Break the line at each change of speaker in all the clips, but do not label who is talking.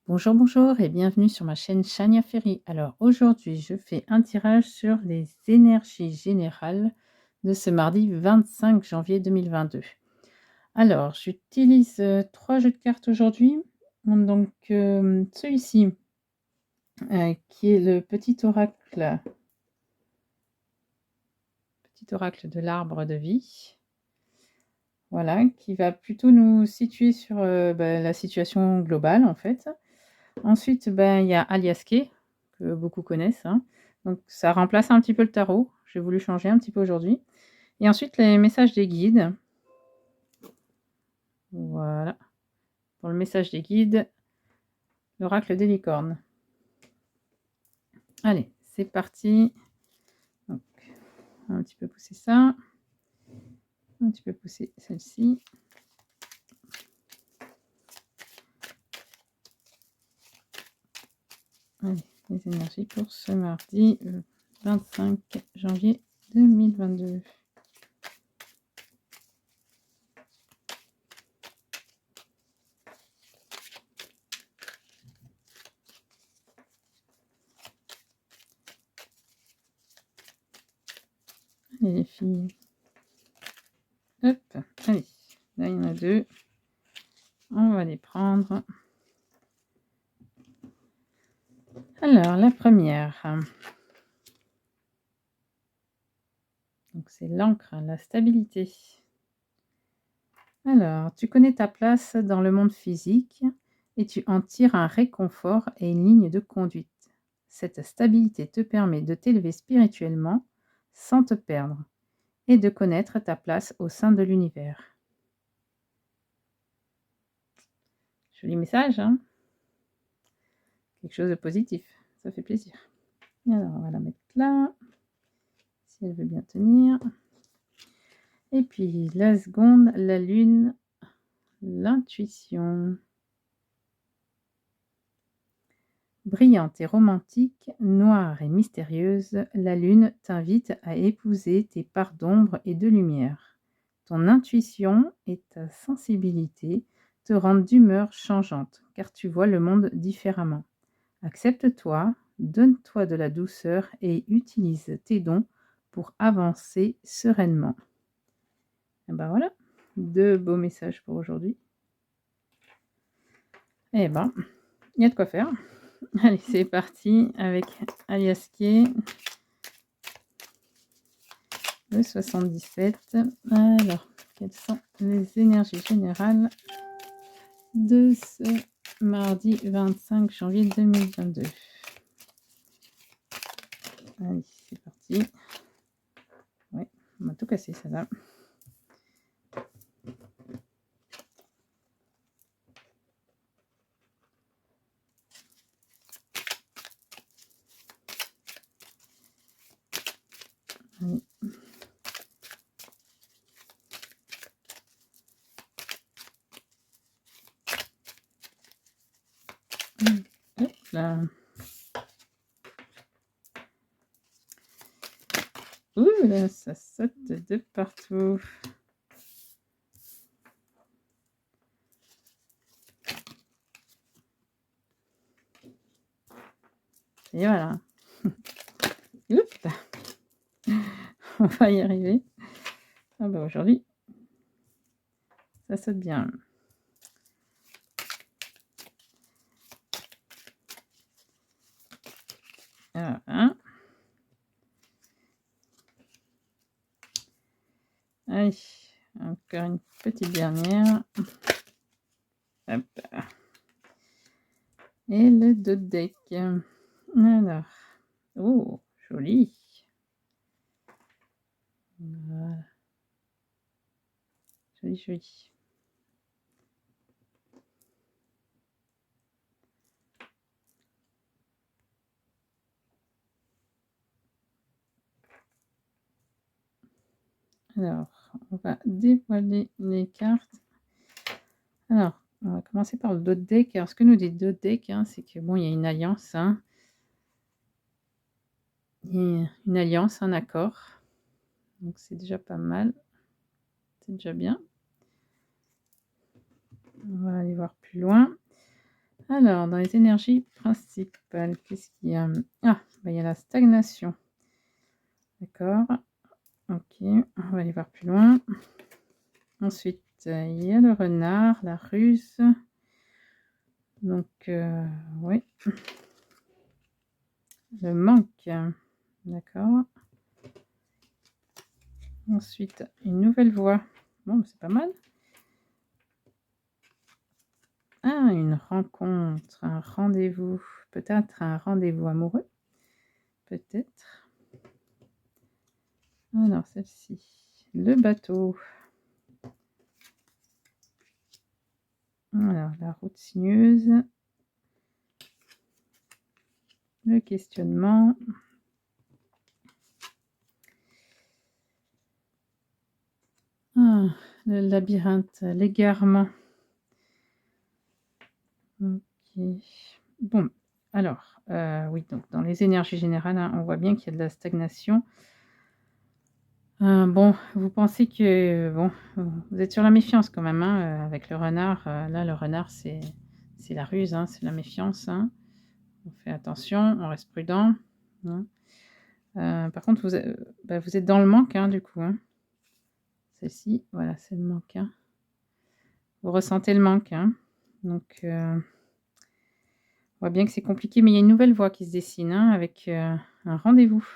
Bonjour, bonjour et bienvenue sur ma chaîne Chania Ferry. Alors aujourd'hui, je fais un tirage sur les énergies générales de ce mardi 25 janvier 2022. Alors, j'utilise 3 jeux de cartes aujourd'hui. Donc, celui-ci, qui est le petit oracle de l'arbre de vie. Voilà, qui va plutôt nous situer sur la situation globale en fait. Ensuite, il y a Aliaské, que beaucoup connaissent, hein. Donc ça remplace un petit peu le tarot. J'ai voulu changer un petit peu aujourd'hui. Et ensuite, les messages des guides. Voilà. Pour le message des guides, l'oracle des licornes. Allez, c'est parti. Donc, un petit peu pousser ça. Un petit peu pousser celle-ci. Allez, les énergies pour ce mardi 25 janvier 2022. Allez les filles. Hop, allez, là il y en a 2. On va les prendre. Alors, la première. Donc c'est l'encre, la stabilité. Alors, tu connais ta place dans le monde physique et tu en tires un réconfort et une ligne de conduite. Cette stabilité te permet de t'élever spirituellement sans te perdre et de connaître ta place au sein de l'univers. Joli message, hein? Quelque chose de positif, ça fait plaisir. Alors, on va la mettre là, si elle veut bien tenir. Et puis, la seconde, la lune, l'intuition. Brillante et romantique, noire et mystérieuse, la lune t'invite à épouser tes parts d'ombre et de lumière. Ton intuition et ta sensibilité te rendent d'humeur changeante, car tu vois le monde différemment. Accepte-toi, donne-toi de la douceur et utilise tes dons pour avancer sereinement. Et ben voilà, 2 beaux messages pour aujourd'hui. Eh ben, il y a de quoi faire. Allez, c'est parti avec Aliaské, le 77. Alors, quelles sont les énergies générales de ce mardi 25 janvier 2022? Allez, c'est parti. Ouais, on m'a tout cassé, ça va. Allez. Hop là. Ouh là, ça saute de partout. Et voilà. Oups. On va y arriver. Ah bah aujourd'hui, ça saute bien. Alors, hein. Allez, encore une petite dernière. Hop. Et le dos de deck. Alors, oh, joli. Voilà. Joli, joli. Alors, on va dévoiler les cartes. Alors, on va commencer par le dos de deck. Alors, ce que nous dit le dos de deck, hein, c'est que bon, il y a une alliance, hein. Il y a une alliance, un accord. Donc, c'est déjà pas mal. C'est déjà bien. On va aller voir plus loin. Alors, dans les énergies principales, qu'est-ce qu'il y a? Ah, bah, il y a la stagnation. D'accord. OK, on va aller voir plus loin. Ensuite, il y a le renard, la ruse. Donc, oui, le manque. D'accord. Ensuite, une nouvelle voie. Bon, bah, c'est pas mal. Ah, une rencontre, un rendez-vous. Peut-être un rendez-vous amoureux. Peut-être. Alors, celle-ci. Le bateau. Alors, la route sinueuse. Le questionnement. Ah, le labyrinthe, l'égarement. OK. Bon, alors, oui, donc dans les énergies générales, hein, on voit bien qu'il y a de la stagnation. Bon, vous pensez que, bon, vous êtes sur la méfiance quand même, hein, avec le renard. Là, le renard, c'est la ruse, hein, c'est la méfiance, hein. On fait attention, on reste prudent, hein. Par contre, vous êtes dans le manque, hein, du coup, hein. Celle-ci, voilà, c'est le manque, hein. Vous ressentez le manque, hein. Donc, on voit bien que c'est compliqué, mais il y a une nouvelle voie qui se dessine, hein, avec, un rendez-vous.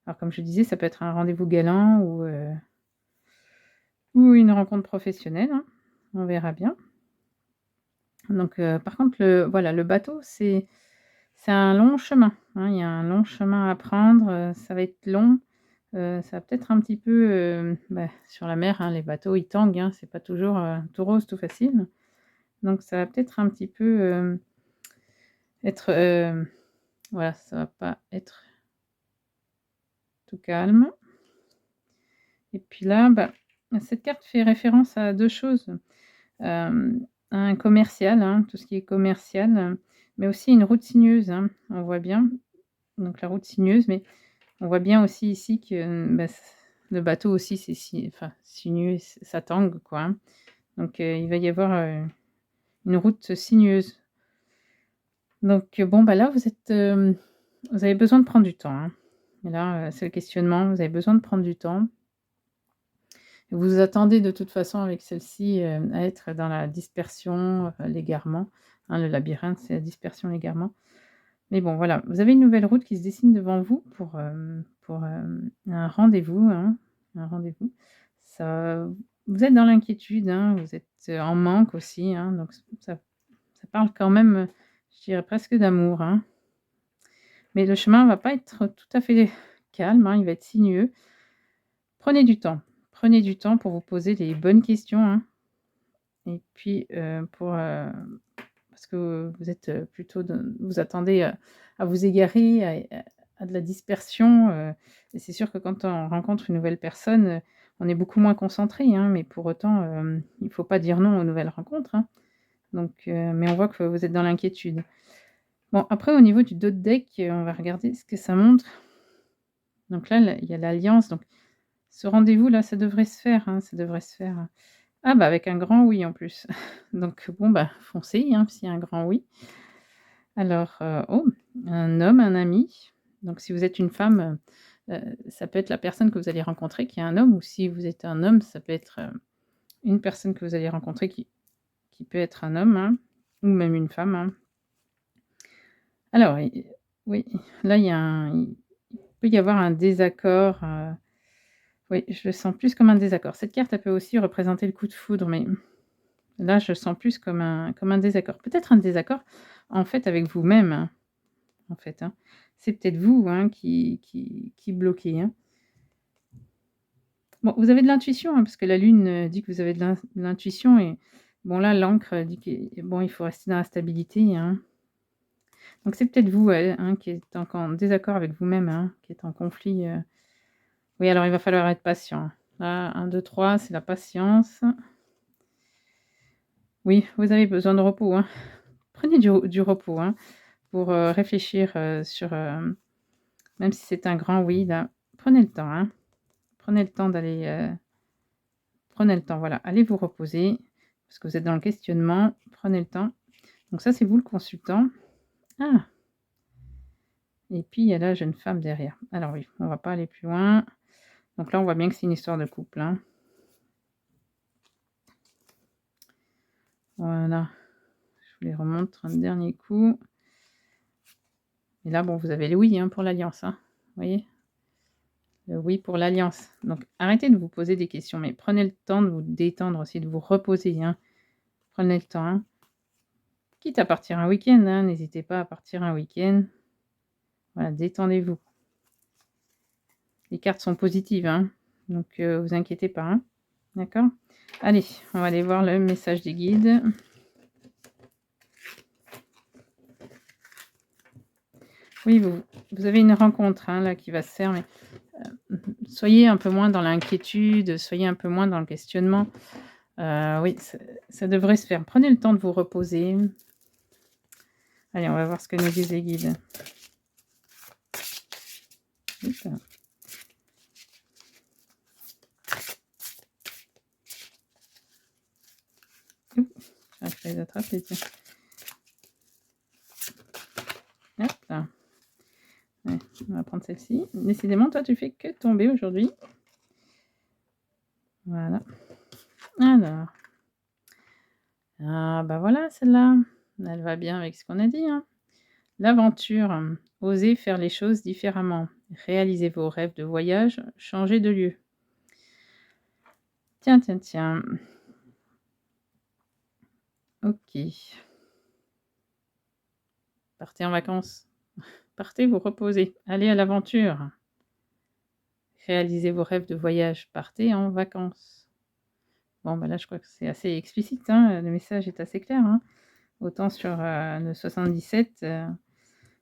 Alors comme je disais, ça peut être un rendez-vous galant ou une rencontre professionnelle, hein. On verra bien. Donc, par contre le bateau, c'est un long chemin, hein. Il y a un long chemin à prendre, ça va être long, ça va peut-être un petit peu, sur la mer, hein, les bateaux, ils tanguent, hein, c'est pas toujours, tout rose, tout facile. Donc ça va peut-être un petit peu, être, voilà, ça va pas être tout calme. Et puis là, cette carte fait référence à 2 choses. Un commercial, hein, tout ce qui est commercial, mais aussi une route sinueuse, hein, on voit bien. Donc la route sinueuse, mais on voit bien aussi ici que, le bateau aussi c'est sinueux, ça tangue quoi, hein. Donc il va y avoir, une route sinueuse. Donc bon, là vous avez besoin de prendre du temps, hein. Et là, c'est le questionnement, vous avez besoin de prendre du temps. Vous vous attendez de toute façon avec celle-ci, à être dans la dispersion, l'égarement, hein, le labyrinthe, c'est la dispersion, l'égarement. Mais bon, voilà, vous avez une nouvelle route qui se dessine devant vous pour un rendez-vous, hein, un rendez-vous. Ça Vous êtes dans l'inquiétude, hein, vous êtes, en manque aussi, hein, donc ça parle quand même, je dirais presque d'amour, hein. Mais le chemin va pas être tout à fait calme, hein, il va être sinueux. Prenez du temps. Prenez du temps pour vous poser les bonnes questions, hein, et puis, parce que vous êtes, plutôt vous attendez, à vous égarer, à de la dispersion, et c'est sûr que quand on rencontre une nouvelle personne, on est beaucoup moins concentré, hein, mais pour autant, il ne faut pas dire non aux nouvelles rencontres, hein. Donc, mais on voit que vous êtes dans l'inquiétude. Bon, après au niveau du dos de deck, on va regarder ce que ça montre. Donc là, il y a l'alliance, donc ce rendez-vous-là, ça devrait se faire, hein, ça devrait se faire. Ah avec un grand oui en plus. Donc bon, foncez, hein, s'il y a un grand oui. Alors, oh, un homme, un ami. Donc si vous êtes une femme, ça peut être la personne que vous allez rencontrer qui est un homme, ou si vous êtes un homme, ça peut être, une personne que vous allez rencontrer qui peut être un homme, hein, ou même une femme, hein. Alors oui, là il peut y avoir un désaccord, oui, je le sens plus comme un désaccord. Cette carte, elle peut aussi représenter le coup de foudre, mais là, je le sens plus comme un désaccord. Peut-être un désaccord, en fait, avec vous-même, hein, en fait, hein. C'est peut-être vous, hein, qui bloquez, hein. Bon, vous avez de l'intuition, hein, parce que la lune, dit que vous avez de l'intuition, et bon là, l'encre dit que bon, il faut rester dans la stabilité, hein. Donc c'est peut-être vous, ouais, hein, qui êtes en désaccord avec vous-même, hein, qui êtes en conflit, oui, alors il va falloir être patient, hein. Là, 1, 2, 3, c'est la patience. Oui, vous avez besoin de repos, hein. Prenez du repos, hein, pour, réfléchir, sur, même si c'est un grand oui là, prenez le temps, hein. Prenez le temps d'aller, prenez le temps, voilà. Allez vous reposer parce que vous êtes dans le questionnement. Prenez le temps. Donc ça, c'est vous le consultant. Ah! Et puis il y a la jeune femme derrière. Alors oui, on va pas aller plus loin. Donc là, on voit bien que c'est une histoire de couple, hein. Voilà. Je vous les remontre un dernier coup. Et là, bon, vous avez le oui, hein, pour l'alliance, hein. Vous voyez? Le oui pour l'alliance. Donc arrêtez de vous poser des questions, mais prenez le temps de vous détendre aussi, de vous reposer, hein. Prenez le temps, hein. Quitte à partir un week-end, hein, n'hésitez pas à partir un week-end. Voilà, détendez-vous. Les cartes sont positives, hein, donc vous inquiétez pas, hein. D'accord? Allez, on va aller voir le message des guides. Oui, vous avez une rencontre, hein, là, qui va se faire, mais soyez un peu moins dans l'inquiétude, soyez un peu moins dans le questionnement. Oui, ça devrait se faire. Prenez le temps de vous reposer. Allez, on va voir ce que nous disent les guides. Hop. Ouh, j'arrive pas à les attraper, tiens. Hop là. Ouais, on va prendre celle-ci. Décidément, toi, tu fais que tomber aujourd'hui. Voilà. Alors. Ah, bah voilà, celle-là. Elle va bien avec ce qu'on a dit, hein. L'aventure. Osez faire les choses différemment. Réalisez vos rêves de voyage. Changez de lieu. Tiens, tiens, tiens. Ok. Partez en vacances. Partez vous reposer. Allez à l'aventure. Réalisez vos rêves de voyage. Partez en vacances. Bon, bah là, je crois que c'est assez explicite, hein. Le message est assez clair, hein. Autant sur le 77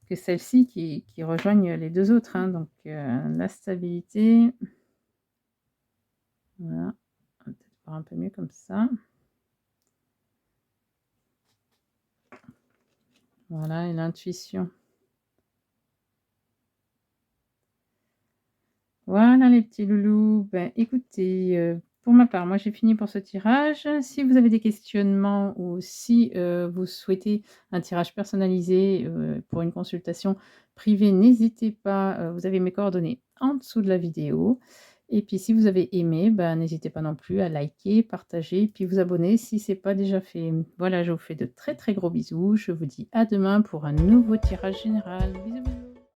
que celle-ci qui rejoignent les deux autres, hein. Donc la stabilité. Voilà. On va peut-être voir un peu mieux comme ça. Voilà, et l'intuition. Voilà les petits loulous. Ben, écoutez, pour ma part, moi j'ai fini pour ce tirage. Si vous avez des questionnements ou si vous souhaitez un tirage personnalisé pour une consultation privée, n'hésitez pas, vous avez mes coordonnées en dessous de la vidéo. Et puis si vous avez aimé, ben, n'hésitez pas non plus à liker, partager, puis vous abonner si ce n'est pas déjà fait. Voilà, je vous fais de très très gros bisous. Je vous dis à demain pour un nouveau tirage général. Bisous bisous.